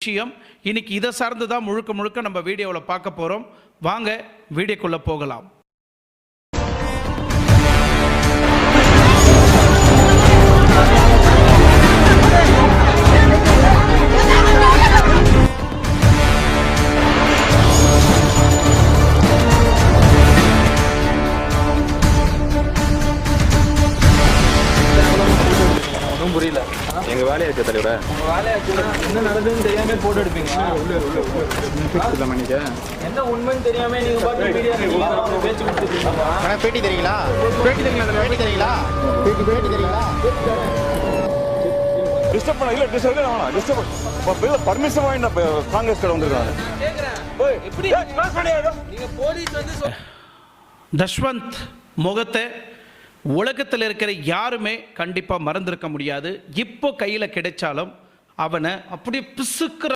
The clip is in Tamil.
விஷயம். இன்னைக்கு இதை சார்ந்து தான் முழுக்க முழுக்க நம்ம வீடியோவில் பார்க்க போகிறோம். வாங்க வீடியோக்குள்ளே போகலாம். புரியல எங்க வேலையா இருக்கு தலைவர என்ன நடந்ததுன்னு தெரியாம போட்டோ எடுப்பீங்க. என்ன உண்மைன்னு தெரியாம நீங்க பாட்டு மீடியா பேச்சு கொடுத்துருக்கீங்க. பேட்டி தெரியுங்களா? பேட்டி தெரியுங்களா? டிஸ்டர்ப் பண்ண இல்ல டிஸ்டர்ப் வேணாம். டிஸ்டர்ப் பர்மிஷன் வாங்கி காங்கிரஸ் கடை வந்திருக்காங்க. எப்படி நீங்க போலீஸ் வந்து தஷ்வந்த் முகத்தை உலகத்தில் இருக்கிற யாருமே கண்டிப்பாக மறந்திருக்க முடியாது. இப்போ கையில் கிடைச்சாலும் அவனை அப்படியே பிசுக்கிற